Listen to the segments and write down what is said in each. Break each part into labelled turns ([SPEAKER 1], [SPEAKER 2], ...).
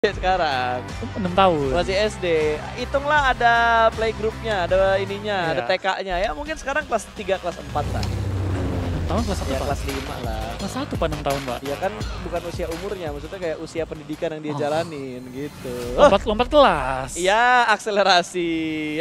[SPEAKER 1] sekarang.
[SPEAKER 2] 6 tahun.
[SPEAKER 1] Masih SD. Hitunglah ada playgroup-nya, ada ininya, ada TK-nya. Ya mungkin sekarang kelas 3, kelas 4 lah.
[SPEAKER 2] 6 tahun kelas 1
[SPEAKER 1] Ya
[SPEAKER 2] Pak?
[SPEAKER 1] kelas 5 lah.
[SPEAKER 2] Kelas 1 Pak 6 tahun Pak?
[SPEAKER 1] Ya kan bukan usia umurnya, maksudnya kayak usia pendidikan yang dia jalanin gitu.
[SPEAKER 2] Lompat kelas.
[SPEAKER 1] Iya, akselerasi.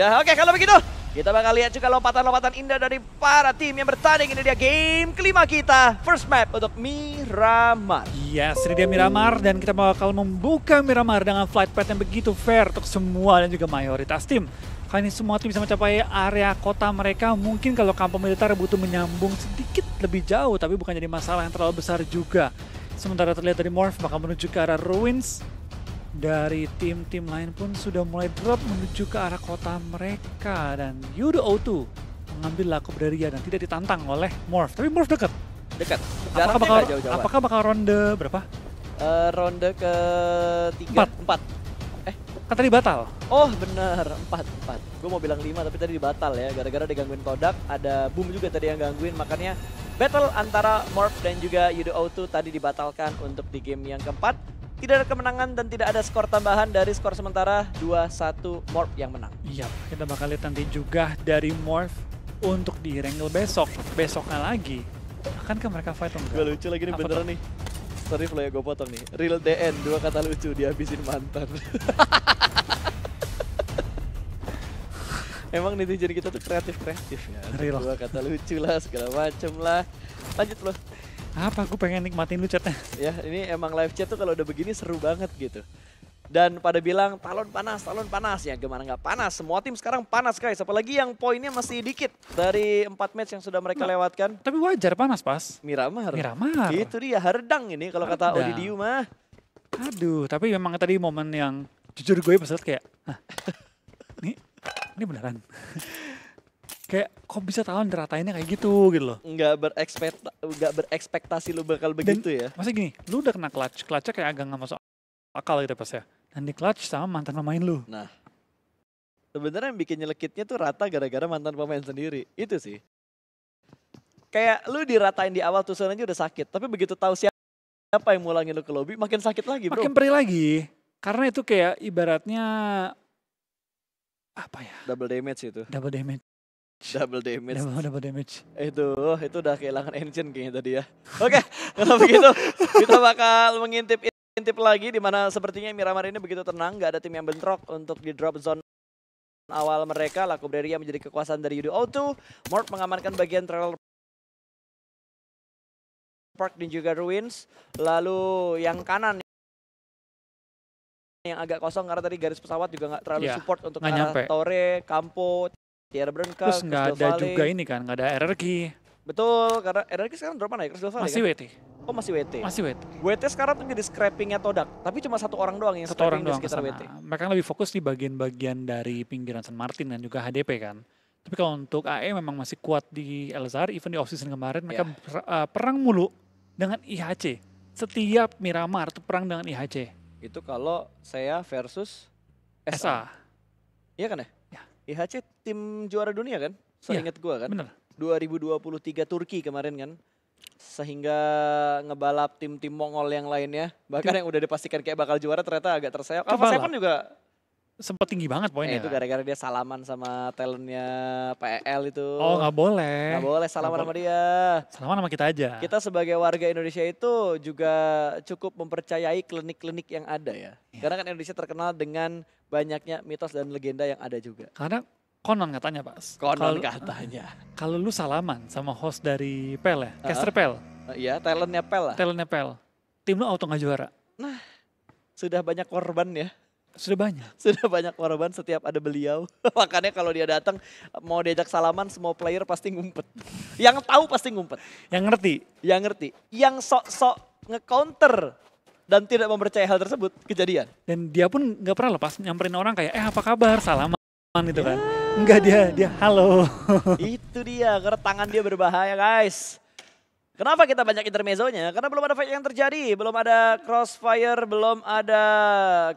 [SPEAKER 1] Ya, oke kalau begitu kita bakal lihat juga lompatan-lompatan indah dari para tim yang bertanding. Ini dia game kelima kita. First map untuk Miramar.
[SPEAKER 2] Yes, ini dia Miramar dan kita bakal membuka Miramar dengan flight path yang begitu fair untuk semua dan juga mayoritas tim. Kali ini semua tim bisa mencapai area kota mereka. Mungkin kalau kampung militer butuh menyambung sedikit lebih jauh, tapi bukan jadi masalah yang terlalu besar juga. Sementara terlihat dari Morph bakal menuju ke arah Ruins. Dari tim-tim lain pun sudah mulai drop menuju ke arah kota mereka. Dan Yudo O2 mengambil Laku Beria dan tidak ditantang oleh Morph. Tapi Morph dekat.
[SPEAKER 1] Dekat.
[SPEAKER 2] Apakah bakal ronde berapa?
[SPEAKER 1] Ronde ke 3, 4.
[SPEAKER 2] Kan tadi batal.
[SPEAKER 1] Oh bener, 4. Gue mau bilang 5 tapi tadi dibatal ya. Gara-gara digangguin Kodak, ada Boom juga tadi yang gangguin. Makanya battle antara Morph dan juga Yudo O2 tadi dibatalkan untuk di game yang keempat. Tidak ada kemenangan dan tidak ada skor tambahan dari skor sementara 2-1 Morph yang menang.
[SPEAKER 2] Iya, kita bakal lihat nanti juga dari Morph untuk di Wrangle besoknya lagi. Akankah mereka fight atau enggak?
[SPEAKER 1] Gue lucu lagi nih beneran nih. Sorry flow ya gue potong nih. Real DN, 2 kata lucu dihabisin mantan. Emang netizen kita tuh kreatif ya.
[SPEAKER 2] Real.
[SPEAKER 1] 2 kata lucu lah, segala macem lah. Lanjut loh.
[SPEAKER 2] Apa? Gue pengen nikmatin lu chatnya.
[SPEAKER 1] Ya ini emang live chat tuh kalau udah begini seru banget gitu. Dan pada bilang talon panas ya, gimana nggak panas? Semua tim sekarang panas guys, apalagi yang poinnya masih dikit dari 4 match yang sudah mereka lewatkan.
[SPEAKER 2] Tapi wajar panas pas.
[SPEAKER 1] Miramar.
[SPEAKER 2] Itu
[SPEAKER 1] dia hardang ini kalau kata Odidiu mah.
[SPEAKER 2] Aduh, tapi memang tadi momen yang jujur gue pas liat kayak, ini beneran. Kayak kok bisa talon diratainnya kayak gitu loh.
[SPEAKER 1] Nggak berekspektasi lu bakal begitu ya.
[SPEAKER 2] Maksudnya gini, lu udah kena clutch-nya kayak agak nggak masuk akal gitu pas ya. Dan di clutch sama mantan pemain lu.
[SPEAKER 1] Nah, sebenarnya yang bikin nyelekitnya tuh rata gara-gara mantan pemain sendiri. Itu sih. Kayak lu diratain di awal tusukan aja udah sakit. Tapi begitu tahu siapa yang mulangin lu ke lobby, makin sakit lagi bro.
[SPEAKER 2] Makin perih lagi. Karena itu kayak ibaratnya, apa ya?
[SPEAKER 1] Double damage itu.
[SPEAKER 2] Double damage.
[SPEAKER 1] Double damage. Itu udah kehilangan engine kayaknya tadi ya. Oke, kalau begitu kita bakal mengintip lagi di mana sepertinya Miramar ini begitu tenang, nggak ada tim yang bentrok untuk di drop zone awal mereka. Laku Beria menjadi kekuasaan dari Yudo O2. Morph mengamankan bagian trailer park dan juga ruins. Lalu yang kanan yang agak kosong karena tadi garis pesawat juga nggak terlalu support untuk arah Torre, Campo, Tierra Branca.
[SPEAKER 2] Terus nggak ada juga ini kan, nggak ada RRQ.
[SPEAKER 1] Betul, karena RRQ sekarang drop mana ya? Crystal Valley
[SPEAKER 2] masih
[SPEAKER 1] kan?
[SPEAKER 2] WT.
[SPEAKER 1] Oh masih WT?
[SPEAKER 2] Masih WT.
[SPEAKER 1] WT sekarang tuh jadi scrappingnya Todak, tapi cuma 1 orang doang yang scrapping di sekitar WT.
[SPEAKER 2] Mereka lebih fokus di bagian-bagian dari pinggiran San Martin dan juga HDP kan. Tapi kalau untuk AE memang masih kuat di Elzar, even di off-season kemarin mereka perang mulu dengan IHC. Setiap Miramar tuh perang dengan IHC.
[SPEAKER 1] Itu kalau saya versus SA. Iya kan ya? IHC tim juara dunia kan? Seingat gua kan?
[SPEAKER 2] Bener.
[SPEAKER 1] 2023 Turki kemarin kan? Sehingga ngebalap tim-tim Mongol yang lainnya. Bahkan yang udah dipastikan kayak bakal juara ternyata agak terseok. Alpha Seven juga
[SPEAKER 2] sempat tinggi banget poinnya.
[SPEAKER 1] Itu gara-gara dia salaman sama talentnya PL itu.
[SPEAKER 2] Oh nggak boleh.
[SPEAKER 1] Nggak boleh salaman sama dia.
[SPEAKER 2] Salaman sama kita aja.
[SPEAKER 1] Kita sebagai warga Indonesia itu juga cukup mempercayai klinik-klinik yang ada ya. Karena kan Indonesia terkenal dengan banyaknya mitos dan legenda yang ada juga.
[SPEAKER 2] Karena konon katanya Pak.
[SPEAKER 1] Katanya.
[SPEAKER 2] Kalau lu salaman sama host dari PEL ya, caster PEL.
[SPEAKER 1] Iya, talentnya PEL lah.
[SPEAKER 2] Talentnya PEL. Tim lu auto nggak juara.
[SPEAKER 1] Nah, sudah banyak korban ya.
[SPEAKER 2] Sudah banyak
[SPEAKER 1] korban setiap ada beliau. Makanya kalau dia datang mau diajak salaman semua player pasti ngumpet. Yang tahu pasti ngumpet.
[SPEAKER 2] Yang ngerti. Yang
[SPEAKER 1] sok-sok nge-counter dan tidak mempercayai hal tersebut kejadian.
[SPEAKER 2] Dan dia pun nggak pernah lepas nyamperin orang kayak apa kabar salaman gitu kan. Enggak dia halo.
[SPEAKER 1] Itu dia karena tangan dia berbahaya guys. Kenapa kita banyak intermezzonya? Karena belum ada fight yang terjadi, belum ada crossfire, belum ada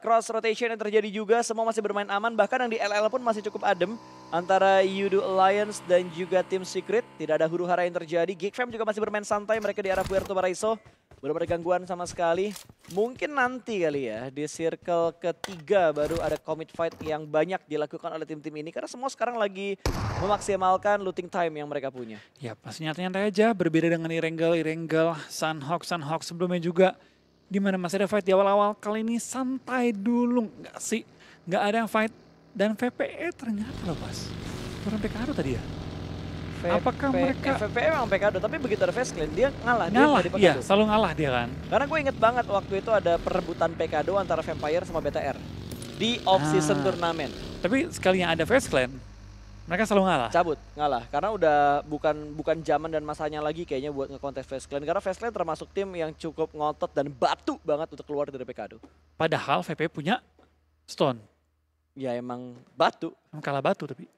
[SPEAKER 1] cross rotation yang terjadi juga. Semua masih bermain aman, bahkan yang di LL pun masih cukup adem. Antara Yudo Alliance dan juga tim Secret, tidak ada huru-hara yang terjadi. Geekfam juga masih bermain santai, mereka di arah Puerto Paraiso. Belum ada gangguan sama sekali. Mungkin nanti kali ya, di circle ketiga baru ada commit fight yang banyak dilakukan oleh tim-tim ini. Karena semua sekarang lagi memaksimalkan looting time yang mereka punya.
[SPEAKER 2] Ya pasti nyantai-nyantai aja, berbeda dengan Irengel, Sunhawk sebelumnya juga. Dimana masih ada fight di awal-awal, kali ini santai dulu. Nggak sih, nggak ada yang fight. Dan VPE ternyata loh pas. Turun PKR tadi ya? Apakah mereka...
[SPEAKER 1] VPE memang PKD, tapi begitu ada Fast Clan, dia ngalah.
[SPEAKER 2] Iya, selalu ngalah dia kan.
[SPEAKER 1] Karena gue inget banget waktu itu ada perebutan PKD antara Vampire sama BTR. Di off-season turnamen.
[SPEAKER 2] Tapi sekalinya ada Fast Clan, mereka selalu ngalah.
[SPEAKER 1] Cabut, ngalah. Karena udah bukan zaman dan masanya lagi kayaknya buat ngekontes Fast Clan. Karena Fast Clan termasuk tim yang cukup ngotot dan batu banget untuk keluar dari PKD.
[SPEAKER 2] Padahal VPE punya Stone.
[SPEAKER 1] Ya emang batu.
[SPEAKER 2] Kalah batu tapi.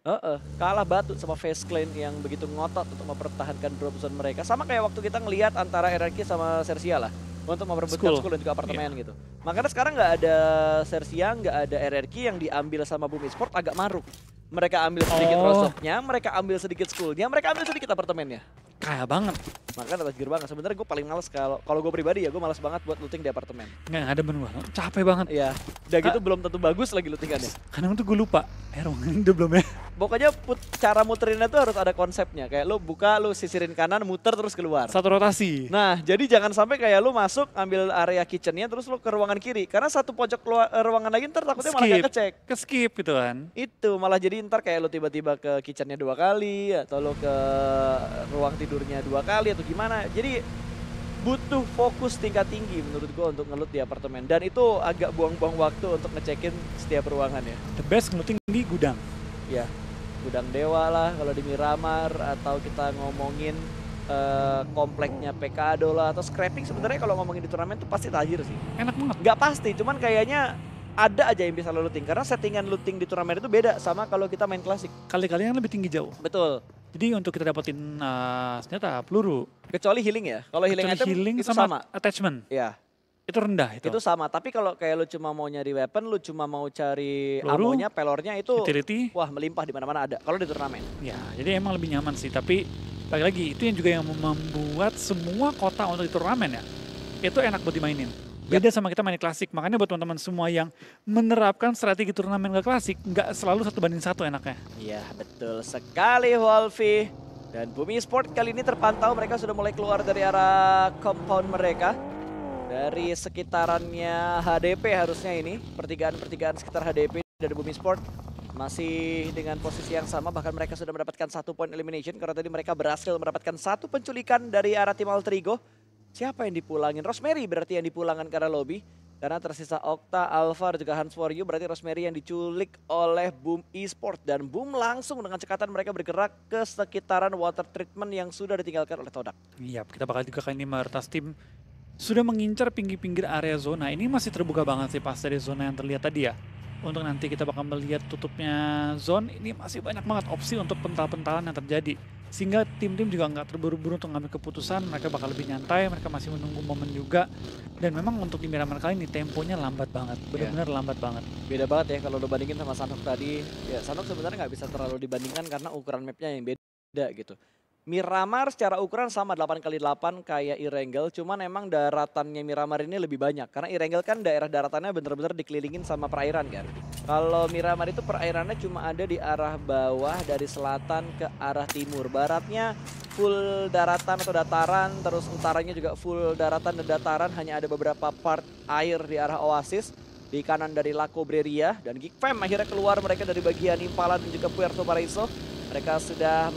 [SPEAKER 1] Kalah batu sama Fast Clan yang begitu ngotot untuk mempertahankan drop zone mereka. Sama kayak waktu kita ngelihat antara RRQ sama Sersia lah. Untuk memperebutkan school dan juga apartemen gitu. Makanya sekarang nggak ada Sersia, nggak ada RRQ yang diambil sama Boom Esport agak maruk. Mereka ambil sedikit Rosoknya, mereka ambil sedikit schoolnya, mereka ambil sedikit apartemennya.
[SPEAKER 2] Kaya banget.
[SPEAKER 1] Makanya tajir banget. Sebenarnya gue paling males kalau gue pribadi ya, gue males banget buat looting di apartemen.
[SPEAKER 2] Nggak ada bener, capek banget.
[SPEAKER 1] Iya, udah gitu belum tentu bagus lagi lootingannya.
[SPEAKER 2] Kadang tuh gue lupa, ruangan itu belum ya.
[SPEAKER 1] Pokoknya cara muterinnya tuh harus ada konsepnya. Kayak lu buka, lu sisirin kanan, muter terus keluar.
[SPEAKER 2] Satu rotasi.
[SPEAKER 1] Nah, jadi jangan sampai kayak lu masuk, ambil area kitchennya, terus lu ke ruangan kiri. Karena satu pojok ruangan lagi ntar takutnya malah gak kecek.
[SPEAKER 2] Skip gitu kan.
[SPEAKER 1] Itu malah jadi ntar kayak lu tiba-tiba ke kitchennya 2 kali, atau lu ke ruang tidurnya 2 kali, atau gimana. Jadi butuh fokus tingkat tinggi menurut gua untuk ngelut di apartemen. Dan itu agak buang-buang waktu untuk ngecekin setiap ruangan ya.
[SPEAKER 2] The best ngeluting di gudang.
[SPEAKER 1] Ya, Gudang Dewa lah kalau di Miramar, atau kita ngomongin kompleknya PKD lah, atau scrapping. Sebenarnya kalau ngomongin di turnamen tuh pasti tajir sih.
[SPEAKER 2] Enak banget.
[SPEAKER 1] Nggak pasti, cuman kayaknya ada aja yang bisa lo looting. Karena settingan looting di turnamen itu beda sama kalau kita main klasik.
[SPEAKER 2] Kali-kali yang lebih tinggi jauh.
[SPEAKER 1] Betul.
[SPEAKER 2] Jadi untuk kita dapetin senjata, peluru.
[SPEAKER 1] Kecuali healing ya. Kalau healing item itu sama.
[SPEAKER 2] Attachment.
[SPEAKER 1] Iya.
[SPEAKER 2] Itu rendah itu.
[SPEAKER 1] Itu sama, tapi kalau kayak lu cuma mau nyari weapon, lu cuma mau cari amonya, pelornya itu
[SPEAKER 2] utility.
[SPEAKER 1] Wah, melimpah di mana-mana ada kalau di turnamen.
[SPEAKER 2] Ya, jadi emang lebih nyaman sih, tapi lagi-lagi itu yang juga yang membuat semua kota untuk di turnamen ya. Itu enak buat dimainin. Beda sama kita main klasik, makanya buat teman-teman semua yang menerapkan strategi turnamen ke klasik, nggak selalu 1-1 enaknya.
[SPEAKER 1] Iya, betul sekali Wolfie. Dan Bumi Sport kali ini terpantau mereka sudah mulai keluar dari arah compound mereka. Dari sekitarannya HDP harusnya ini, pertigaan sekitar HDP dari Bumi Sport masih dengan posisi yang sama, bahkan mereka sudah mendapatkan 1 point elimination karena tadi mereka berhasil mendapatkan 1 penculikan dari arah tim Altrigo. Siapa yang dipulangin? Rosemary berarti yang dipulangkan karena lobby. Karena tersisa Okta, Alpha, dan juga Hans For You, berarti Rosemary yang diculik oleh Boom Esport. Dan Boom langsung dengan cekatan mereka bergerak ke sekitaran water treatment yang sudah ditinggalkan oleh Todak.
[SPEAKER 2] Iya, kita bakal juga kali ini mayoritas tim sudah mengincar pinggir-pinggir area zona. Ini masih terbuka banget sih pas dari zona yang terlihat tadi ya. Untuk nanti kita bakal melihat tutupnya zone, ini masih banyak banget opsi untuk pental-pentalan yang terjadi. Sehingga tim-tim juga nggak terburu-buru untuk ngambil keputusan, mereka bakal lebih nyantai, mereka masih menunggu momen juga. Dan memang untuk di Miramar kali ini temponya lambat banget, benar-benar lambat banget.
[SPEAKER 1] Beda banget ya kalau lo bandingin sama Sanhok tadi. Ya Sanhok sebenarnya nggak bisa terlalu dibandingkan karena ukuran mapnya yang beda gitu. Miramar secara ukuran sama 8x8 kayak Irengel, cuman emang daratannya Miramar ini lebih banyak. Karena Irengel kan daerah daratannya bener-bener dikelilingin sama perairan kan. Kalau Miramar itu perairannya cuma ada di arah bawah dari selatan ke arah timur. Baratnya full daratan atau dataran, terus utaranya juga full daratan dan dataran. Hanya ada beberapa part air di arah Oasis. Di kanan dari La Cobreria dan Geek Fam akhirnya keluar mereka dari bagian Impala dan juga Puerto Paraiso. Mereka sudah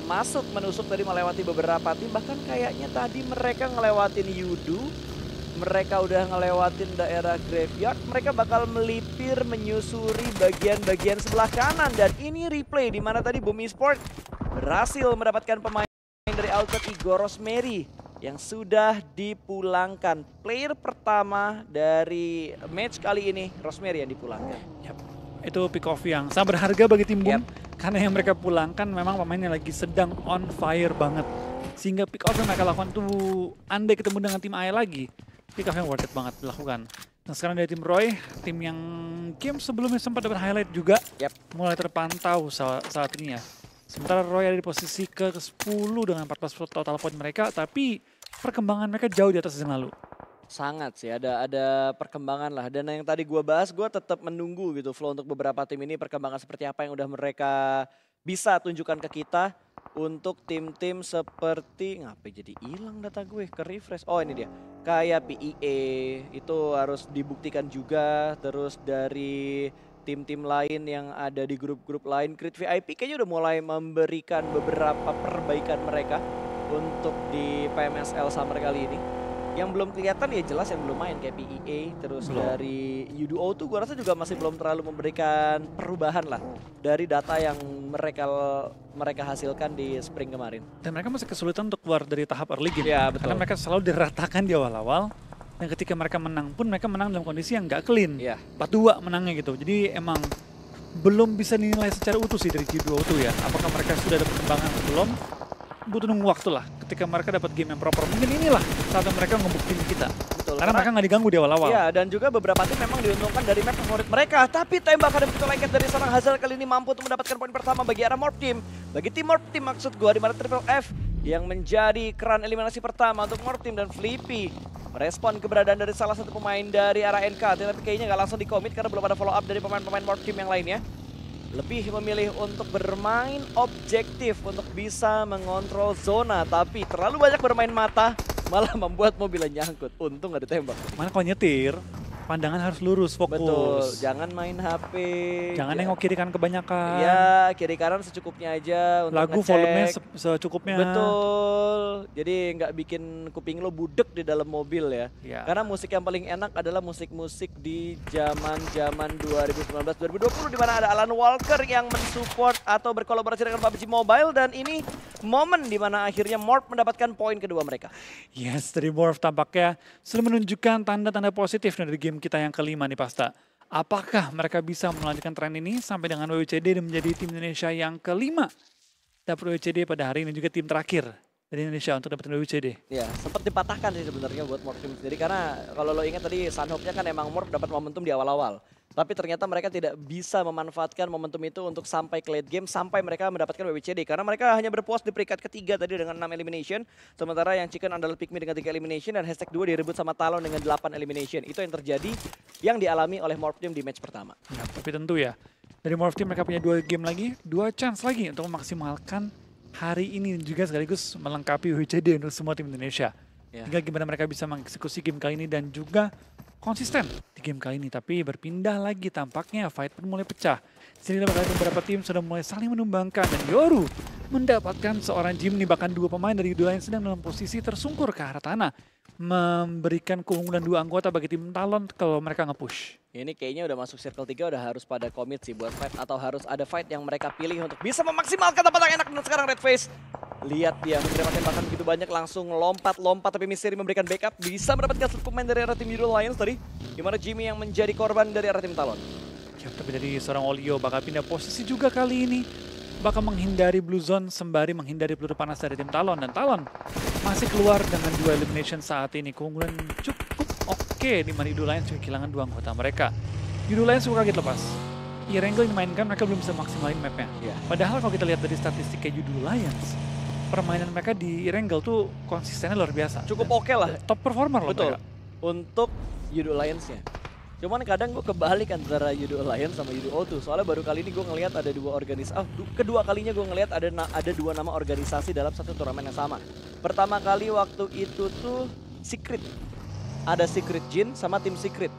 [SPEAKER 1] menusuk tadi melewati beberapa tim, bahkan kayaknya tadi mereka ngelewatin Yudu, mereka udah ngelewatin daerah Graveyard, mereka bakal melipir menyusuri bagian-bagian sebelah kanan. Dan ini replay di mana tadi Bumi Sport berhasil mendapatkan pemain dari Alter Ego Rosemary yang sudah dipulangkan. Player pertama dari match kali ini, Rosemary yang dipulangkan.
[SPEAKER 2] Yap. Itu pick off yang sangat berharga bagi tim Boom. Karena yang mereka pulangkan memang pemainnya lagi sedang on fire banget. Sehingga pick off yang mereka lakukan tuh andai ketemu dengan tim AE lagi, pick off yang worth it banget dilakukan. Nah sekarang dari tim Roy, tim yang game sebelumnya sempat dapat highlight juga, mulai terpantau saat ini ya. Sementara Roy ada di posisi ke-10 dengan 14 total point mereka, tapi perkembangan mereka jauh di atas season lalu.
[SPEAKER 1] Sangat sih, ada perkembangan lah. Dan yang tadi gue bahas, gue tetap menunggu gitu Flow untuk beberapa tim ini perkembangan seperti apa yang udah mereka bisa tunjukkan ke kita untuk tim-tim seperti ngapain jadi hilang data gue ke refresh. Oh ini dia, kayak PEA itu harus dibuktikan juga. Terus dari tim-tim lain yang ada di grup-grup lain, Creed VIP kayaknya udah mulai memberikan beberapa perbaikan mereka untuk di PMSL Summer kali ini. Yang belum kelihatan ya jelas yang belum main kayak PEA, terus dari UDO tuh gue rasa juga masih belum terlalu memberikan perubahan lah dari data yang mereka hasilkan di spring kemarin.
[SPEAKER 2] Dan mereka masih kesulitan untuk keluar dari tahap early game.
[SPEAKER 1] Ya, betul.
[SPEAKER 2] Karena mereka selalu diratakan di awal-awal. Dan ketika mereka menang pun mereka menang dalam kondisi yang nggak clean.
[SPEAKER 1] Ya.
[SPEAKER 2] 4-2 menangnya gitu. Jadi emang belum bisa dinilai secara utuh sih dari G2 tuh ya. Apakah mereka sudah ada perkembangan atau belum? Butuh nunggu waktu lah ketika mereka dapat game yang proper. Mungkin inilah saat mereka ngebuktiin kita.
[SPEAKER 1] Betul,
[SPEAKER 2] karena mereka nggak diganggu di awal-awal.
[SPEAKER 1] Iya, dan juga beberapa tim memang diuntungkan dari map favorit mereka. Tapi tembakan yang begitu lengket dari seorang Hazard kali ini mampu untuk mendapatkan poin pertama bagi arah Morph Team. Bagi tim Morph Team maksud gue, di mana Triple F yang menjadi keran eliminasi pertama untuk Morph Team. Dan Flippy merespon keberadaan dari salah satu pemain dari arah NK. Tapi kayaknya nggak langsung di-commit karena belum ada follow up dari pemain-pemain Morph Team yang lainnya. Lebih memilih untuk bermain objektif untuk bisa mengontrol zona. Tapi terlalu banyak bermain mata malah membuat mobilnya nyangkut. Untung gak ditembak.
[SPEAKER 2] Mana kalau nyetir, pandangan harus lurus, fokus.
[SPEAKER 1] Betul, jangan main HP.
[SPEAKER 2] Jangan nengok kiri kanan kebanyakan.
[SPEAKER 1] Ya, kiri kanan secukupnya aja untuk
[SPEAKER 2] lagu
[SPEAKER 1] ngecek.
[SPEAKER 2] volumenya secukupnya.
[SPEAKER 1] Betul, jadi nggak bikin kuping lo budek di dalam mobil ya. Karena musik yang paling enak adalah musik-musik di zaman 2019-2020 di mana ada Alan Walker yang mensupport atau berkolaborasi dengan PUBG Mobile. Dan ini momen di mana akhirnya Morph mendapatkan poin kedua mereka.
[SPEAKER 2] Yes, dari Morph tampaknya sudah menunjukkan tanda-tanda positif dari game kita yang kelima nih Pasta. Apakah mereka bisa melanjutkan tren ini sampai dengan WWCD dan menjadi tim Indonesia yang kelima dapat WWCD pada hari ini, juga tim terakhir dari Indonesia untuk dapat WWCD.
[SPEAKER 1] Ya, sempat dipatahkan sih sebenarnya buat Morph Team sendiri karena kalau lo ingat tadi Sunhope-nya kan emang Morph dapat momentum di awal-awal. Tapi ternyata mereka tidak bisa memanfaatkan momentum itu untuk sampai ke late game, sampai mereka mendapatkan WWCD. Karena mereka hanya berpuas di peringkat ketiga tadi dengan 6 elimination. Sementara yang Chicken adalah Pikmi dengan 3 elimination dan Hashtag 2 direbut sama Talon dengan 8 elimination. Itu yang terjadi, yang dialami oleh Morph Team di match pertama.
[SPEAKER 2] Ya, tapi tentu ya, dari Morph Team mereka punya 2 game lagi, 2 chance lagi untuk memaksimalkan hari ini dan juga sekaligus melengkapi WWCD untuk semua tim Indonesia. Tinggal gimana mereka bisa mengeksekusi game kali ini dan juga konsisten di game kali ini. Tapi berpindah lagi tampaknya fight pun mulai pecah. Sini beberapa tim sudah mulai saling menumbangkan dan Yoru mendapatkan seorang Jimny, bahkan 2 pemain dari dua yang sedang dalam posisi tersungkur ke arah tanah, memberikan keunggulan 2 anggota bagi tim Talon kalau mereka nge-push.
[SPEAKER 1] Ini kayaknya udah masuk circle 3 udah harus pada komit sih buat fight, atau harus ada fight yang mereka pilih untuk bisa memaksimalkan tempat yang enak. Dan sekarang Red Face, lihat dia menerima tembakan begitu banyak, langsung lompat tapi Misteri memberikan backup, bisa mendapatkan satu pemain dari arah tim Euro Lions tadi, dimana Jimmy yang menjadi korban dari arah tim Talon.
[SPEAKER 2] Ya, tapi dari seorang Olio bakal pindah posisi juga kali ini, bakal menghindari blue zone sembari menghindari peluru panas dari tim Talon. Dan Talon masih keluar dengan 2 elimination saat ini. Keunggulan cukup oke di mana Euro Lions juga kehilangan 2 anggota mereka. Euro Lions suka kaget lepas. Erangel yang dimainkan mereka belum bisa maksimalin mapnya. Padahal kalau kita lihat dari statistik kayak Euro Lions, permainan mereka di Erangel tuh konsistennya luar biasa.
[SPEAKER 1] Cukup oke lah.
[SPEAKER 2] Top performer loh
[SPEAKER 1] betul
[SPEAKER 2] mereka.
[SPEAKER 1] Untuk Euro Lions-nya. Cuman kadang gue kebalik antara Euro Alliance sama Euro O2. Soalnya baru kali ini gue ngelihat ada 2 organisasi. Kedua kalinya gue ngelihat ada 2 nama organisasi dalam satu turnamen yang sama. Pertama kali waktu itu tuh Secret. Ada Secret Jin sama tim Secret.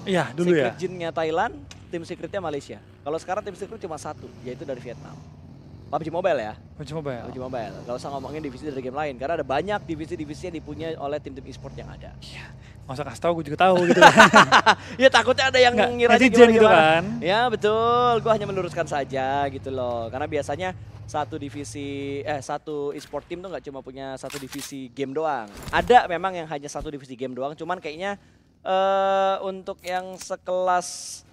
[SPEAKER 2] Iya dulu
[SPEAKER 1] Secret
[SPEAKER 2] ya.
[SPEAKER 1] Jinnya Thailand, tim Secretnya Malaysia. Kalau sekarang tim Secret cuma 1, yaitu dari Vietnam. PUBG Mobile ya.
[SPEAKER 2] PUBG Mobile.
[SPEAKER 1] PUBG Mobile. Gak usah ngomongin divisi dari game lain. Karena ada banyak divisi-divisi yang dipunyai oleh tim-tim e-sport yang ada.
[SPEAKER 2] Iya. Gak usah kasih tau, gue juga tahu gitu.
[SPEAKER 1] Ya takutnya ada yang ngira
[SPEAKER 2] gimana gitu kan.
[SPEAKER 1] Ya betul, gue hanya meluruskan saja gitu loh. Karena biasanya satu e-sport team tuh nggak cuma punya satu divisi game doang. Ada memang yang hanya satu divisi game doang. Cuman kayaknya untuk yang sekelas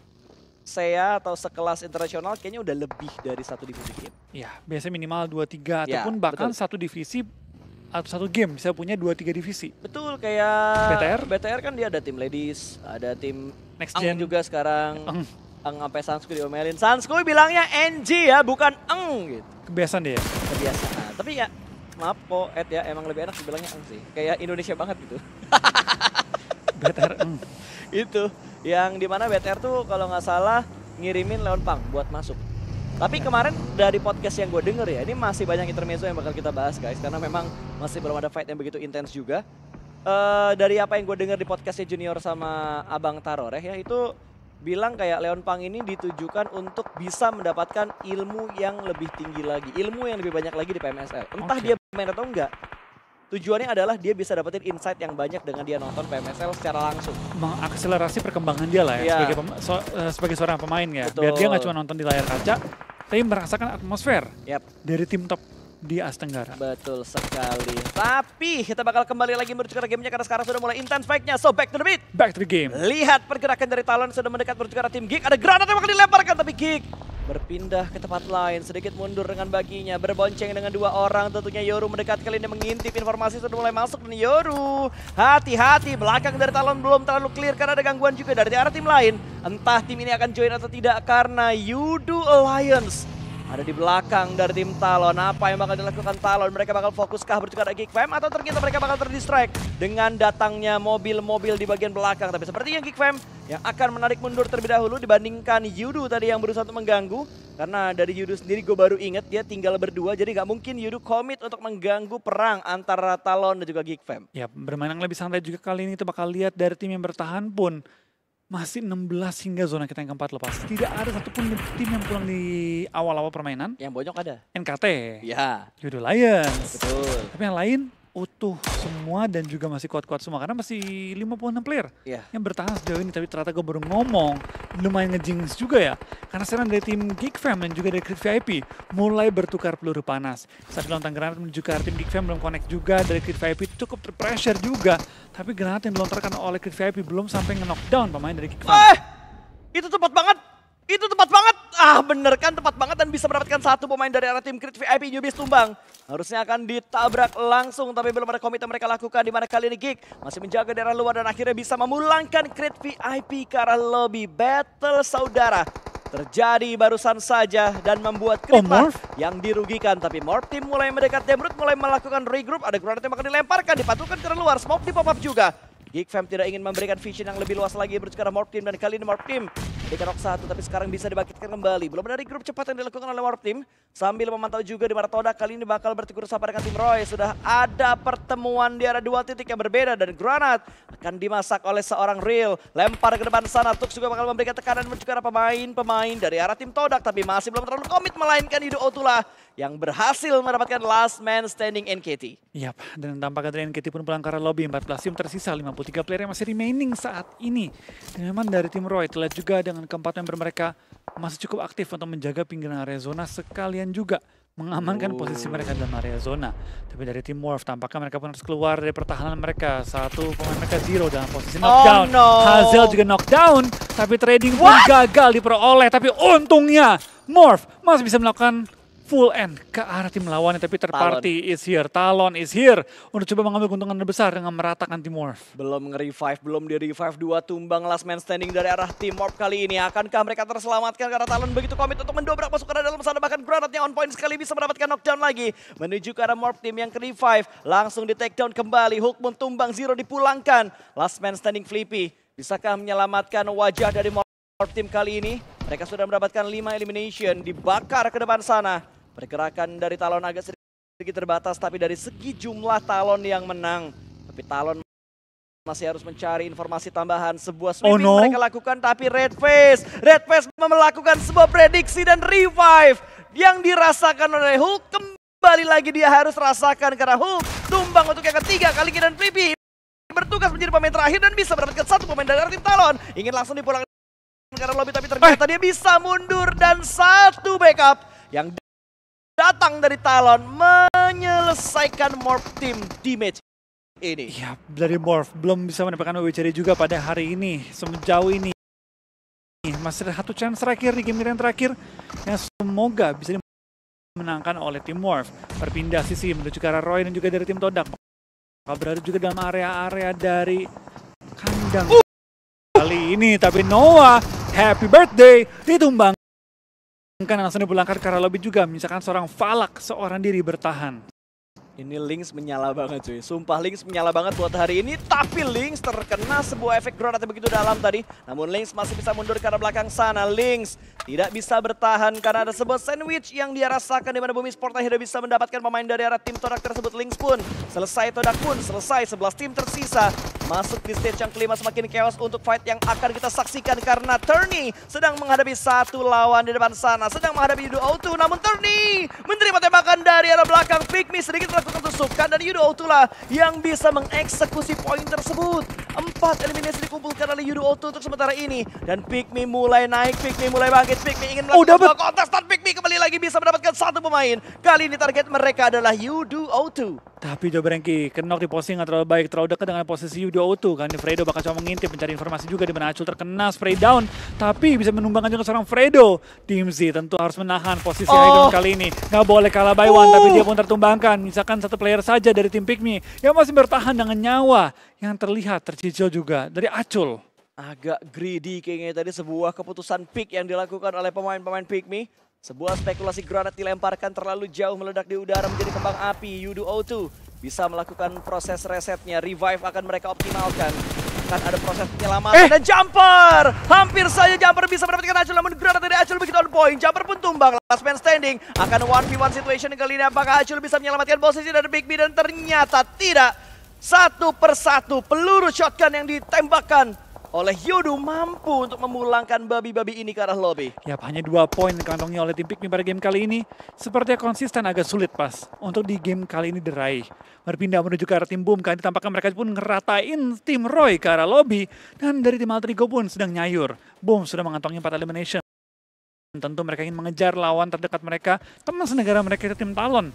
[SPEAKER 1] SEA atau sekelas internasional kayaknya udah lebih dari satu divisi game.
[SPEAKER 2] Iya, biasanya minimal 2-3 ataupun bahkan betul. Satu divisi atau satu game bisa punya 2-3 divisi.
[SPEAKER 1] Betul, kayak
[SPEAKER 2] BTR.
[SPEAKER 1] BTR kan dia ada tim ladies, ada tim
[SPEAKER 2] Next Gen
[SPEAKER 1] juga sekarang. Ang sampai Sanskuy diomelin. Sanskuy bilangnya NG ya, bukan Eng gitu.
[SPEAKER 2] Kebiasaan dia.
[SPEAKER 1] Kebiasaan. Tapi ya maaf kok Ed ya, emang lebih enak dibilangnya Eng sih. Kayak Indonesia banget gitu.
[SPEAKER 2] BTR.
[SPEAKER 1] Itu yang dimana BTR tuh kalau nggak salah ngirimin Leonpang buat masuk. Tapi kemarin dari podcast yang gue denger ya, ini masih banyak intermezzo yang bakal kita bahas guys, karena memang masih belum ada fight yang begitu intens juga. Dari apa yang gue denger di podcastnya Junior sama Abang Taroreh ya, itu bilang kayak Leonpang ini ditujukan untuk bisa mendapatkan ilmu yang lebih tinggi lagi, ilmu yang lebih banyak lagi di PMSL. Entah dia main atau enggak, tujuannya adalah dia bisa dapetin insight yang banyak dengan dia nonton PMSL secara langsung.
[SPEAKER 2] Mengakselerasi perkembangan dia lah ya, sebagai seorang pemain ya. Betul. Biar dia nggak cuma nonton di layar kaca, tapi merasakan atmosfer dari tim top di Asia Tenggara.
[SPEAKER 1] Betul sekali. Tapi kita bakal kembali lagi menuju ke gamenya karena sekarang sudah mulai intense fight-nya. So back to the beat.
[SPEAKER 2] Back to the game.
[SPEAKER 1] Lihat pergerakan dari Talon sudah mendekat menuju ke arah tim Geek. Ada granat yang bakal dilemparkan tapi Geek berpindah ke tempat lain, sedikit mundur dengan baginya, berbonceng dengan dua orang. Tentunya Yoru mendekat kali ini mengintip, informasi sudah mulai masuk dan Yoru hati-hati, belakang dari Talon belum terlalu clear karena ada gangguan juga dari arah tim lain. Entah tim ini akan join atau tidak karena Yudu Alliance ada di belakang dari tim Talon. Apa yang bakal dilakukan Talon? Mereka bakal fokuskah bertukar Geek Fam atau ternyata mereka bakal terdistract dengan datangnya mobil-mobil di bagian belakang. Tapi sepertinya Geek Fam yang akan menarik mundur terlebih dahulu dibandingkan Yudu tadi yang berusaha untuk mengganggu. Karena dari Yudu sendiri gue baru inget dia tinggal berdua, jadi gak mungkin Yudu komit untuk mengganggu perang antara Talon dan juga Geek Fam.
[SPEAKER 2] Ya, bermain yang lebih santai juga kali ini. Kita bakal lihat dari tim yang bertahan pun masih 16 hingga zona kita yang keempat lepas. Tidak ada satupun tim yang pulang di awal-awal permainan.
[SPEAKER 1] Yang bonyok ada.
[SPEAKER 2] NKT.
[SPEAKER 1] Ya.
[SPEAKER 2] Yudu Lions.
[SPEAKER 1] Betul.
[SPEAKER 2] Tapi yang lain utuh semua dan juga masih kuat-kuat semua. Karena masih 56 player yang bertahan sejauh ini. Tapi ternyata gue baru ngomong lumayan ngejinx juga ya. Karena sekarang dari tim Geek Fam dan juga dari Crit VIP mulai bertukar peluru panas. Saat dilontarkan granat menuju ke tim Geek Fam belum connect juga. Dari Crit VIP cukup terpressure juga. Tapi granat yang dilontarkan oleh Crit VIP belum sampai nge-knockdown pemain dari Geek Fam.
[SPEAKER 1] Itu tepat banget. Itu tepat banget. Bener kan, tepat banget dan bisa mendapatkan satu pemain dari arah tim Crit VIP. Newbies tumbang. Harusnya akan ditabrak langsung tapi belum ada komit yang mereka lakukan. Di mana kali ini Geek masih menjaga daerah luar dan akhirnya bisa memulangkan Crit VIP ke arah lobby. Battle saudara terjadi barusan saja dan membuat Crit yang dirugikan. Tapi Morph Team mulai mendekat, Demrut mulai melakukan regroup. Ada granat yang akan dilemparkan, dipantulkan ke arah luar. Smoke di pop up juga. Geek Fam tidak ingin memberikan vision yang lebih luas lagi menuju ke arah Morph Team dan kali ini Morph Team memberikan knock satu tapi sekarang bisa dibangkitkan kembali. Belum ada regroup cepat yang dilakukan oleh Morph Team sambil memantau juga di mana Todak kali ini bakal bertegur sapa dengan tim Roy. Sudah ada pertemuan di arah dua titik yang berbeda dan granat akan dimasak oleh seorang Real. Lempar ke depan sana, Tux juga bakal memberikan tekanan menuju ke arah pemain dari arah tim Todak tapi masih belum terlalu komit melainkan Yudo Otula yang berhasil mendapatkan last man standing NKT.
[SPEAKER 2] Yap, dan tampaknya dari NKT pun pulang ke arah lobby. 14 tim tersisa, 53 player yang masih remaining saat ini. Dan memang dari tim Roy, terlihat juga dengan keempat member mereka masih cukup aktif untuk menjaga pinggiran area zona sekalian juga mengamankan posisi mereka dalam area zona. Tapi dari tim Morph tampaknya mereka pun harus keluar dari pertahanan mereka. Satu pemain mereka Zero dalam posisi knockdown. Hazel juga knockdown, tapi trading pun gagal diperoleh. Tapi untungnya Morph masih bisa melakukan full end ke arah tim lawannya, tapi third party is here, Talon is here untuk coba mengambil keuntungan besar dengan meratakan tim Morph.
[SPEAKER 1] Belum nge-revive, belum di-revive, dua tumbang last man standing dari arah tim Morph kali ini. Akankah mereka terselamatkan karena Talon begitu komit untuk mendobrak masuk ke dalam sana, bahkan granatnya on point sekali bisa mendapatkan knockdown lagi. Menuju ke arah Morph Team yang ke-revive, langsung di takedown kembali, Hook pun tumbang, Zero dipulangkan. Last man standing Flippy, bisakah menyelamatkan wajah dari Morph Team kali ini? Mereka sudah mendapatkan 5 elimination, dibakar ke depan sana. Pergerakan dari Talon agak sedikit terbatas, tapi dari segi jumlah Talon yang menang. Tapi Talon masih harus mencari informasi tambahan. Sebuah sweeping mereka lakukan, tapi Red Face melakukan sebuah prediksi dan revive yang dirasakan oleh Hulk. Kembali lagi dia harus rasakan karena Hulk tumbang untuk yang ketiga kali dan Flippy bertugas menjadi pemain terakhir dan bisa mendapatkan satu pemain dari tim Talon. Ingin langsung dipulangkan karena lobby, tapi ternyata dia bisa mundur dan satu backup yang datang dari Talon menyelesaikan Morph Team di match ini.
[SPEAKER 2] Ya, dari Morph belum bisa mendapatkan WCD juga pada hari ini. Sejauh ini masih ada satu chance terakhir di game yang terakhir yang semoga bisa dimenangkan oleh tim Morph. Berpindah sisi menuju ke arah Roy dan juga dari tim Todak. Berada juga dalam area-area dari kandang kali ini, tapi Noah happy birthday ditumbang. Kan langsung dipulangkan ke arah lobby juga, misalkan seorang Falak seorang diri bertahan.
[SPEAKER 1] Ini Lynx menyala banget cuy, sumpah Lynx menyala banget buat hari ini. Tapi Lynx terkena sebuah efek granat yang begitu dalam tadi. Namun Lynx masih bisa mundur ke arah belakang sana. Lynx tidak bisa bertahan karena ada sebuah sandwich yang dia rasakan di mana Bumi Sport akhirnya bisa mendapatkan pemain dari arah tim Todak tersebut. Lynx pun selesai, Todak pun selesai, 11 tim tersisa. Masuk di stage yang kelima, semakin chaos untuk fight yang akan kita saksikan karena Turney sedang menghadapi satu lawan di depan sana, sedang menghadapi Yudo-O2. Namun Turney menerima tembakan dari arah belakang. Pikmi sedikit melakukan tusukan dan Yudo-O2 lah yang bisa mengeksekusi poin tersebut. 4 eliminasi dikumpulkan oleh Yudo-O2 untuk sementara ini. Dan Pikmi mulai naik, Pikmi mulai bangkit, Pikmi ingin melakukan sebuah kontestan. Pikmi kembali lagi bisa mendapatkan satu pemain. Kali ini target mereka adalah Yudo-O2.
[SPEAKER 2] Tapi Joe Brengki kenok di posisi nggak terlalu baik, terlalu dekat dengan posisi Yudo-O2 kan. Fredo bakal coba mengintip, mencari informasi juga di mana Acul terkena spray down, tapi bisa menumbangkan juga seorang Fredo. Tim Z tentu harus menahan posisi High kali ini. Nggak boleh kalah by one, tapi dia pun tertumbangkan. Misalkan satu player saja dari tim Pikmi yang masih bertahan dengan nyawa yang terlihat tercicil juga dari Acul.
[SPEAKER 1] Agak greedy kayaknya tadi sebuah keputusan pick yang dilakukan oleh pemain-pemain Pikmi. Sebuah spekulasi granat dilemparkan terlalu jauh, meledak di udara menjadi kembang api. Yudo-O2 bisa melakukan proses resetnya, revive akan mereka optimalkan. Akan ada proses penyelamatan dan jumper. Hampir saja jumper bisa mendapatkan Acul, namun granat dari Acul begitu on point. Jumper pun tumbang, last man standing. Akan 1v1 situation kali ini, apakah Acul bisa menyelamatkan posisi dari Big B? Dan ternyata tidak. Satu persatu peluru shotgun yang ditembakkan oleh Yudo mampu untuk memulangkan babi-babi ini ke arah lobby.
[SPEAKER 2] Yap, hanya 2 poin dikantongi oleh tim Pikmi pada game kali ini. Sepertinya konsisten agak sulit pas untuk di game kali ini diraih. Berpindah menuju ke arah tim Boom, kali ini tampaknya mereka pun ngeratain tim Roy ke arah lobby. Dan dari tim Alter Ego pun sedang nyayur. Boom sudah mengantongi 4 elimination. Tentu mereka ingin mengejar lawan terdekat mereka, teman senegara mereka itu tim Talon.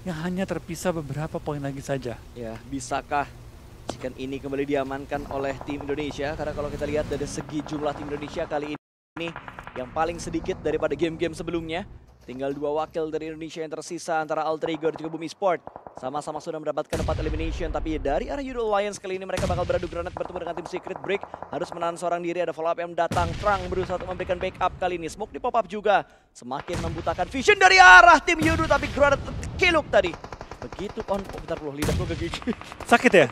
[SPEAKER 2] Yang hanya terpisah beberapa poin lagi saja.
[SPEAKER 1] Ya, bisakah chicken ini kembali diamankan oleh tim Indonesia? Karena kalau kita lihat dari segi jumlah tim Indonesia kali ini yang paling sedikit daripada game-game sebelumnya. Tinggal 2 wakil dari Indonesia yang tersisa antara Alter Ego dan juga Bumi Sport. Sama-sama sudah mendapatkan 4 elimination, tapi dari arah Yudo Alliance kali ini mereka bakal beradu granat bertemu dengan tim Secret Break. Harus menahan seorang diri, ada follow up yang datang. Trang berusaha untuk memberikan backup kali ini. Smoke di pop up juga. Semakin membutakan vision dari arah tim Yudo, tapi granat kiluk tadi. Begitu on, bentar loh, lidah gue kegigit.
[SPEAKER 2] Sakit ya?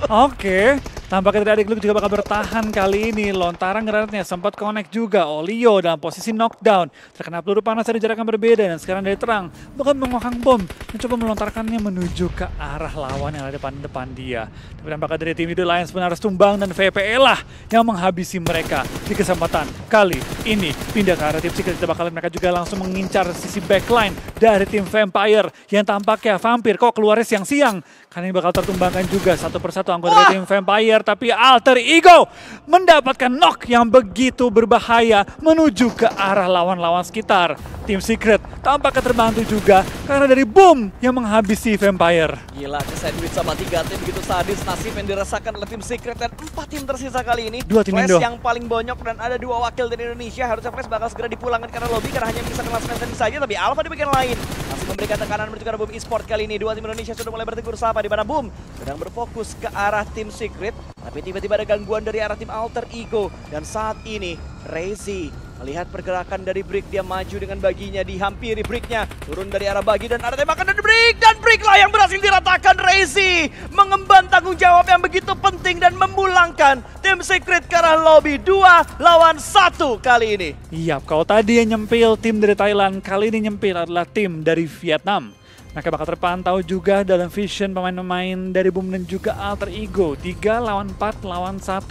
[SPEAKER 2] Oke. Tampaknya dari adik Luke juga bakal bertahan kali ini. Lontaran granatnya sempat connect juga. Olio dalam posisi knockdown. Terkena peluru panas dari jarak yang berbeda. Dan sekarang dari Terang bakal mengokang bom. Mencoba melontarkannya menuju ke arah lawan yang ada depan dia. Tapi tampaknya dari tim Yudo Alliance pun harus tumbang. Dan VPL lah yang menghabisi mereka di kesempatan kali ini. Pindah ke arah tim Secret. Kita bakal mereka juga langsung mengincar sisi backline dari tim Vampire. Yang tampaknya Vampir kok keluarnya siang-siang. Karena ini bakal tertumbangkan juga satu persatu anggota dari tim Vampire. Tapi Alter Ego mendapatkan knock yang begitu berbahaya menuju ke arah lawan-lawan sekitar. Tim Secret tampaknya terbantu juga karena dari Boom yang menghabisi Vampire.
[SPEAKER 1] Gila, ke-sandwich sama 3 tim begitu sadis nasib yang dirasakan oleh tim Secret dan 4 tim tersisa kali ini.
[SPEAKER 2] 2 tim
[SPEAKER 1] Flash
[SPEAKER 2] Indo
[SPEAKER 1] yang paling bonyok dan ada 2 wakil dari Indonesia. Harusnya Flash bakal segera dipulangkan karena lobby karena hanya bisa kelas mention saja. Tapi Alpha di bagian lain masih memberikan tekanan menuju ke arah Boom Esport kali ini. 2 tim Indonesia sudah mulai bertegur sapa di mana Boom sedang berfokus ke arah tim Secret. Tapi tiba-tiba ada gangguan dari arah tim Alter Ego. Dan saat ini Razy melihat pergerakan dari Brick, dia maju dengan baginya, dihampiri Bricknya, turun dari arah bagi dan ada tembakan dari Brick, dan Brick lah yang berhasil diratakan. Razy mengemban tanggung jawab yang begitu penting dan memulangkan tim Secret ke arah lobby 2 lawan 1 kali ini.
[SPEAKER 2] Iya, kalau tadi yang nyempil tim dari Thailand, kali ini nyempil adalah tim dari Vietnam. Mereka bakal terpantau juga dalam vision pemain-pemain dari Boom dan juga Alter Ego. 3 lawan 4 lawan 1.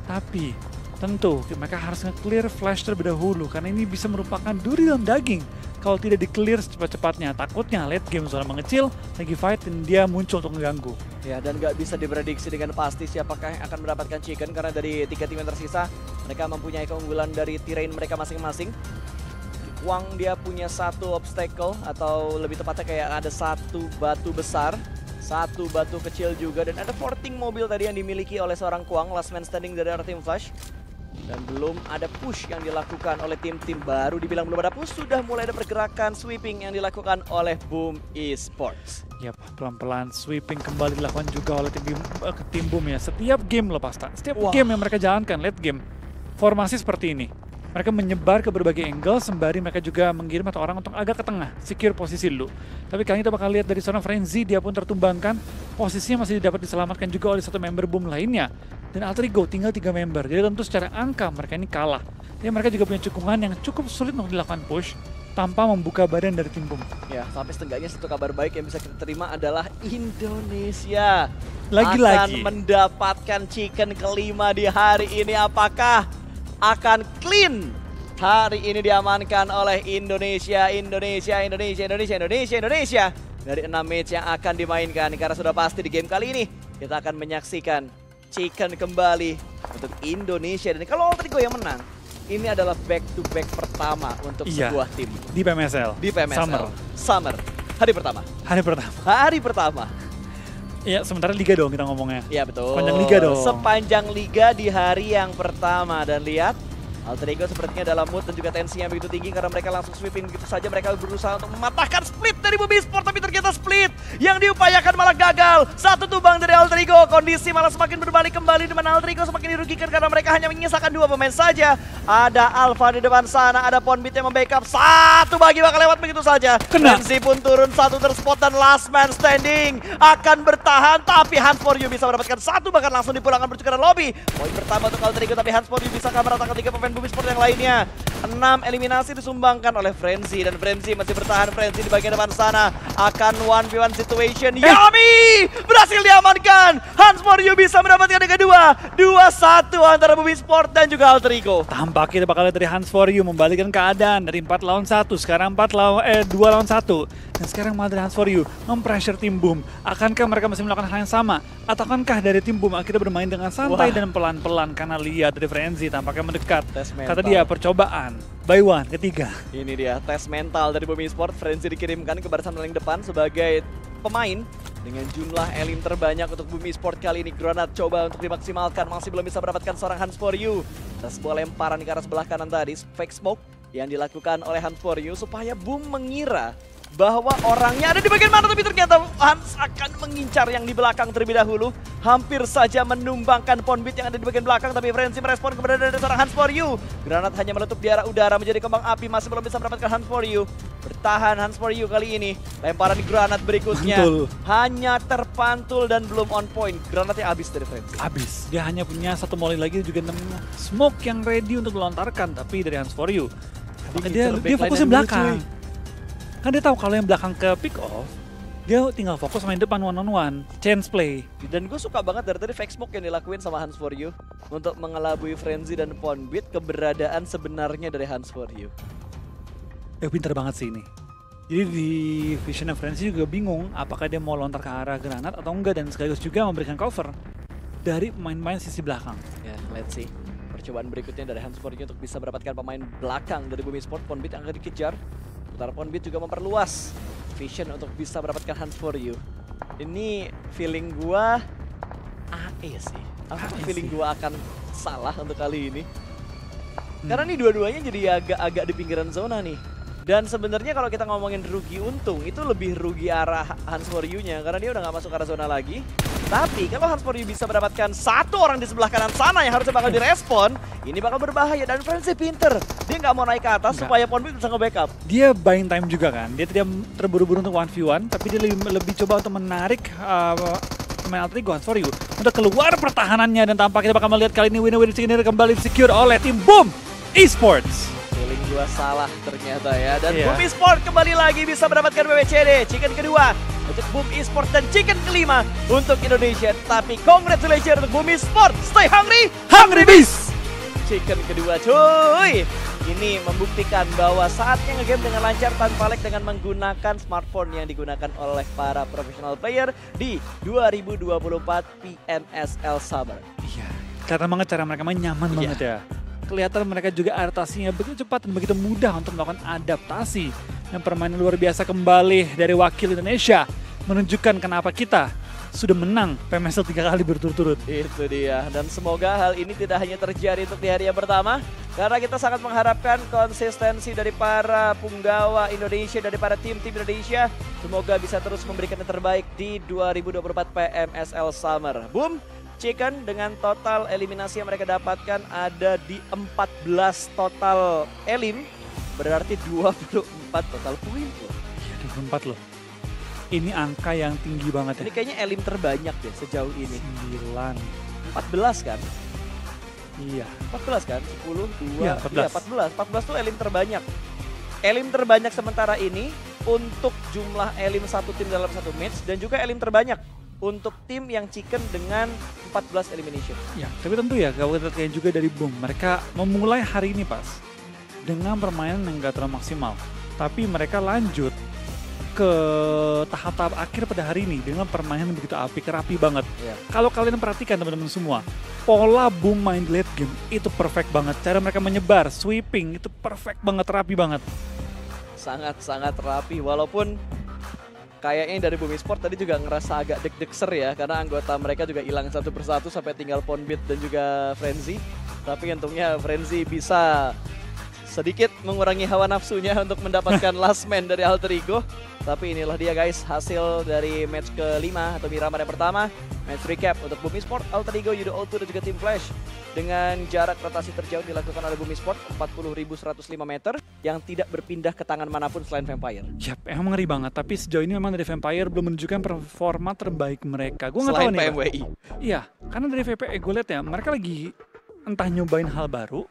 [SPEAKER 2] Tapi tentu mereka harus nge-clear Flash terlebih dahulu karena ini bisa merupakan duri dalam daging. Kalau tidak di-clear secepat-cepatnya, takutnya late game zona mengecil, lagi fight dan dia muncul untuk mengganggu.
[SPEAKER 1] Ya, dan nggak bisa diprediksi dengan pasti siapakah yang akan mendapatkan chicken karena dari 3 tim yang tersisa mereka mempunyai keunggulan dari terrain mereka masing-masing. Wang dia punya 1 obstacle atau lebih tepatnya kayak ada 1 batu besar, 1 batu kecil juga, dan ada 14 mobil tadi yang dimiliki oleh seorang Kwang, last man standing dari arah tim Flash. Dan belum ada push yang dilakukan oleh tim-tim baru, dibilang belum ada push, sudah mulai ada pergerakan sweeping yang dilakukan oleh Boom Esports.
[SPEAKER 2] Yap, pelan-pelan sweeping kembali dilakukan juga oleh tim Boom ya. Setiap game lepas setiap game yang mereka jalankan late game, formasi seperti ini. Mereka menyebar ke berbagai angle sembari mereka juga mengirim satu orang untuk agak ke tengah, secure posisi dulu. Tapi kali ini kita bakal lihat dari seorang Frenzy, dia pun tertumbangkan, posisinya masih dapat diselamatkan juga oleh satu member Boom lainnya. Dan Alter Ego tinggal 3 member, jadi tentu secara angka mereka ini kalah. Jadi mereka juga punya cekungan yang cukup sulit untuk dilakukan push tanpa membuka badan dari tim Boom.
[SPEAKER 1] Ya, sampai setengahnya satu kabar baik yang bisa kita terima adalah Indonesia
[SPEAKER 2] Lagi-lagi
[SPEAKER 1] akan mendapatkan chicken kelima di hari ini. Apakah akan clean? Hari ini diamankan oleh Indonesia dari 6 match yang akan dimainkan. Karena sudah pasti di game kali ini kita akan menyaksikan chicken kembali untuk Indonesia. Dan kalau Alter Ego yang menang, ini adalah back to back pertama untuk sebuah tim
[SPEAKER 2] di PMSL.
[SPEAKER 1] Di PMSL Summer. Hari pertama.
[SPEAKER 2] Iya, sementara liga dong kita ngomongnya.
[SPEAKER 1] Iya betul.
[SPEAKER 2] Sepanjang liga dong.
[SPEAKER 1] Sepanjang liga di hari yang pertama. Dan lihat, Alter Ego sepertinya dalam mood dan juga tensinya begitu tinggi karena mereka langsung sweeping begitu saja. Mereka berusaha untuk mematahkan split dari Boom Esports, tapi ternyata split yang diupayakan malah gagal. Satu tumbang dari Alter Ego, kondisi malah semakin berbalik kembali di mana Alter Ego semakin dirugikan karena mereka hanya menyisakan 2 pemain saja. Ada Alpha di depan sana, ada Ponbit yang membackup. Satu bagi bakal lewat begitu saja. Frenzy pun turun, satu terspot dan last man standing akan bertahan, tapi Hans For You bisa mendapatkan satu, bahkan langsung dipulangkan bercukuran lobby. Poin pertama untuk Alter Ego, tapi Hans For You bisa meratakan 3 pemain Boom Esports yang lainnya. 6 eliminasi disumbangkan oleh Frenzy dan Frenzy masih bertahan. Frenzy di bagian depan sana akan 1v1 situation. Yami berhasil diamankan. Hans For You bisa mendapatkan yang kedua. 2-1 antara Boom Esports dan juga Alter Ego.
[SPEAKER 2] Tampaknya kita bakal lihat dari Hans For You membalikkan keadaan dari 4 lawan 1, sekarang 2 lawan 1. Dan sekarang malah dari Hans For You mempressure tim Boom. Akankah mereka masih melakukan hal yang sama? Ataukah dari tim Boom akhirnya bermain dengan santai dan pelan-pelan karena lihat dari Frenzy tampaknya mendekat. Kata dia percobaan by one ketiga.
[SPEAKER 1] Ini dia tes mental dari Boom Esports. Frenzy dikirimkan ke barisan paling depan sebagai pemain dengan jumlah elim terbanyak untuk Boom Esports kali ini. Granat coba untuk dimaksimalkan, masih belum bisa mendapatkan seorang Hans For You. Sebuah lemparan ke arah sebelah kanan tadi, fake smoke yang dilakukan oleh Hans For You supaya Boom mengira bahwa orangnya ada di bagian mana, tapi ternyata Hans akan mengincar yang di belakang terlebih dahulu. Hampir saja menumbangkan Ponbit yang ada di bagian belakang, tapi Frenzy merespon keberadaan dari seorang Hans For You. Granat hanya meletup di arah udara menjadi kembang api, masih belum bisa mendapatkan Hans For You. Bertahan Hans For You kali ini. Lemparan granat berikutnya hanya terpantul dan belum on point. Granatnya habis dari Frenzy.
[SPEAKER 2] Habis. Dia hanya punya satu molly lagi, juga smoke yang ready untuk dilontarkan, tapi dari Hans For You. Dia fokusnya belakang. Kan dia tahu kalau yang belakang ke pick off, dia tinggal fokus main depan one-on-one, chance play.
[SPEAKER 1] Dan gue suka banget dari tadi fake smoke yang dilakuin sama Hans For You untuk mengelabui Frenzy dan Ponbit, keberadaan sebenarnya dari Hans For You.
[SPEAKER 2] Pinter banget sih ini. Jadi di vision Frenzy juga bingung apakah dia mau lontar ke arah granat atau enggak, dan sekaligus juga memberikan cover dari pemain-pemain sisi belakang.
[SPEAKER 1] Ya, let's see. Percobaan berikutnya dari Hans For You untuk bisa mendapatkan pemain belakang dari Boom Esports. Ponbit yang akan dikejar. Sementara Ponbit juga memperluas vision untuk bisa mendapatkan Hans For You. Ini feeling gua AE sih. Feeling gua akan salah untuk kali ini. Karena nih dua-duanya jadi agak-agak di pinggiran zona nih. Dan sebenarnya kalau kita ngomongin rugi untung, itu lebih rugi arah Hans For You-nya karena dia udah nggak masuk ke arah zona lagi. Tapi kalau Hans For You bisa mendapatkan satu orang di sebelah kanan sana yang harusnya bakal direspon, ini bakal berbahaya. Dan Frenzy pinter, dia nggak mau naik ke atas supaya Ponbit bisa nge-backup.
[SPEAKER 2] Dia buying time juga kan, dia tidak terburu-buru untuk 1v1, tapi dia lebih coba untuk menarik pemain Alter Ego Hans For You untuk keluar pertahanannya. Dan tampaknya kita bakal melihat kali ini winner chicken kembali secure oleh tim Boom Esports.
[SPEAKER 1] Feeling gua salah ternyata ya. Dan Boom Esports kembali lagi bisa mendapatkan WWCD. Chicken kedua untuk Boom Esports dan chicken kelima untuk Indonesia. Tapi congratulations untuk Boom Esports. Stay hungry, hungry beast. Chicken kedua cuy. Ini membuktikan bahwa saatnya ngegame dengan lancar tanpa lag dengan menggunakan smartphone yang digunakan oleh para professional player di 2024 PMSL Summer.
[SPEAKER 2] Iya, kelihatan banget cara mereka main nyaman banget ya. Kelihatan mereka juga adaptasinya begitu cepat dan begitu mudah untuk melakukan adaptasi. Dan permainan luar biasa kembali dari wakil Indonesia menunjukkan kenapa kita sudah menang PMSL 3 kali berturut-turut.
[SPEAKER 1] Itu dia, dan semoga hal ini tidak hanya terjadi untuk di hari yang pertama, karena kita sangat mengharapkan konsistensi dari para punggawa Indonesia, dari para tim-tim Indonesia. Semoga bisa terus memberikan yang terbaik di 2024 PMSL Summer. Boom, Chicken dengan total eliminasi yang mereka dapatkan ada di 14 total elim. Berarti 24 total poin loh.
[SPEAKER 2] 24 loh. Ini angka yang tinggi banget ya.
[SPEAKER 1] Ini kayaknya elim terbanyak deh sejauh ini.
[SPEAKER 2] 9.
[SPEAKER 1] 14 kan?
[SPEAKER 2] Iya.
[SPEAKER 1] 14 kan? 10, 2,
[SPEAKER 2] iya, 14.
[SPEAKER 1] Iya, 14. 14 tuh elim terbanyak. Elim terbanyak sementara ini untuk jumlah elim satu tim dalam satu match. Dan juga elim terbanyak untuk tim yang chicken dengan 14 elimination.
[SPEAKER 2] Ya, tapi tentu ya kalau kita lihat juga dari Boom, mereka memulai hari ini pas dengan permainan yang gak terlalu maksimal. Tapi mereka lanjut ke tahap-tahap akhir pada hari ini dengan permainan yang begitu apik, rapi banget.
[SPEAKER 1] Yeah.
[SPEAKER 2] Kalau kalian perhatikan teman-teman semua, pola Boom main di late game itu perfect banget. Cara mereka menyebar, sweeping itu perfect banget, rapi banget.
[SPEAKER 1] Sangat-sangat rapi, walaupun kayaknya dari Boom Esports tadi juga ngerasa agak deg-degser ya, karena anggota mereka juga hilang satu persatu sampai tinggal Ponbit dan juga Frenzy. Tapi untungnya Frenzy bisa sedikit mengurangi hawa nafsunya untuk mendapatkan last man dari Alter Ego. Tapi inilah dia guys, hasil dari match ke-5 atau Miramar yang pertama. Match recap untuk Boom Esports, Alter Ego, Yudo O2 dan juga Team Flash. Dengan jarak rotasi terjauh dilakukan oleh Boom Esports 40.105 meter yang tidak berpindah ke tangan manapun selain Vampire.
[SPEAKER 2] Yap, emang ngeri banget. Tapi sejauh ini memang dari Vampire belum menunjukkan performa terbaik mereka. Gue nggak tahu nih.
[SPEAKER 1] PMWI.
[SPEAKER 2] Iya, karena dari VPE gue lihat ya, mereka lagi entah nyobain hal baru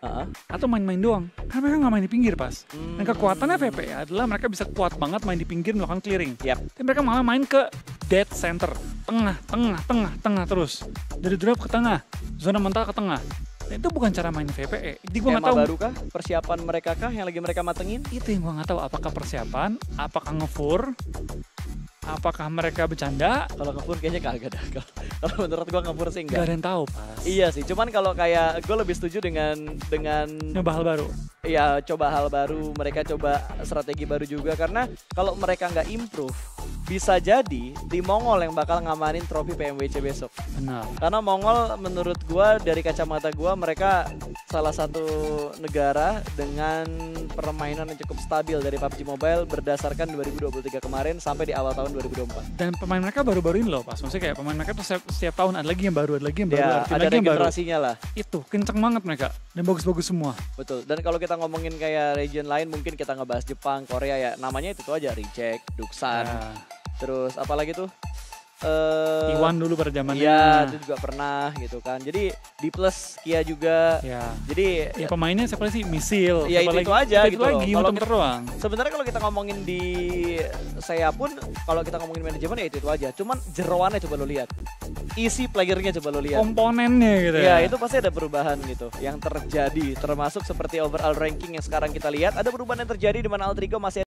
[SPEAKER 2] atau main-main doang. Karena mereka nggak main di pinggir pas. Dan kekuatannya VPE adalah mereka bisa kuat banget main di pinggir melakukan clearing.
[SPEAKER 1] Yap.
[SPEAKER 2] Tapi mereka malah main ke dead center, tengah terus. Dari drop ke tengah, zona mental ke tengah. Dan itu bukan cara main VPE. Jadi gue nggak tahu.
[SPEAKER 1] Baru kah? Persiapan mereka kah yang lagi mereka matengin?
[SPEAKER 2] Itu yang gue nggak tahu. Apakah persiapan? Apakah ngefur? Apakah mereka bercanda?
[SPEAKER 1] Kalau ngefur kayaknya kagak dah. Kalau menurut gua ngefur sih enggak.
[SPEAKER 2] Gak ada yang tahu pas.
[SPEAKER 1] Iya sih, cuman kalau kayak gue lebih setuju dengan
[SPEAKER 2] nyoba hal baru.
[SPEAKER 1] Iya, coba hal baru, mereka coba strategi baru juga karena kalau mereka nggak improve, bisa jadi di Mongol yang bakal ngamanin trofi PMWC besok.
[SPEAKER 2] Benar.
[SPEAKER 1] Karena Mongol menurut gua dari kacamata gua mereka salah satu negara dengan permainan yang cukup stabil dari PUBG Mobile berdasarkan 2023 kemarin sampai di awal tahun 2024.
[SPEAKER 2] Dan pemain mereka baru-baru ini loh pas. Maksudnya kayak pemain mereka tuh setiap tahun ada lagi yang baru, ada lagi yang baru,
[SPEAKER 1] Ya, ada
[SPEAKER 2] lagi yang baru.
[SPEAKER 1] regenerasinya lah.
[SPEAKER 2] Itu kenceng banget mereka dan bagus-bagus semua.
[SPEAKER 1] Betul. Dan kalau kita ngomongin kayak region lain mungkin kita ngebahas Jepang, Korea ya namanya itu tuh aja Reject, Duxan.
[SPEAKER 2] Ya.
[SPEAKER 1] Terus apalagi tuh?
[SPEAKER 2] Iwan dulu pada zamannya.
[SPEAKER 1] Iya, itu juga pernah gitu kan. Jadi di plus Kia juga.
[SPEAKER 2] Ya.
[SPEAKER 1] Jadi
[SPEAKER 2] ya pemainnya siapa sih? Misil.
[SPEAKER 1] Ya itu aja
[SPEAKER 2] itu
[SPEAKER 1] gitu.
[SPEAKER 2] lagi muter-muter doang.
[SPEAKER 1] Sebenarnya kalau kita ngomongin di saya pun kalau kita ngomongin manajemen ya itu aja. Cuman jeroannya coba lo lihat. Isi playernya coba lo lihat.
[SPEAKER 2] Komponennya gitu
[SPEAKER 1] ya. Ya itu pasti ada perubahan gitu yang terjadi. Termasuk seperti overall ranking yang sekarang kita lihat. Ada perubahan yang terjadi di mana Alter Ego masih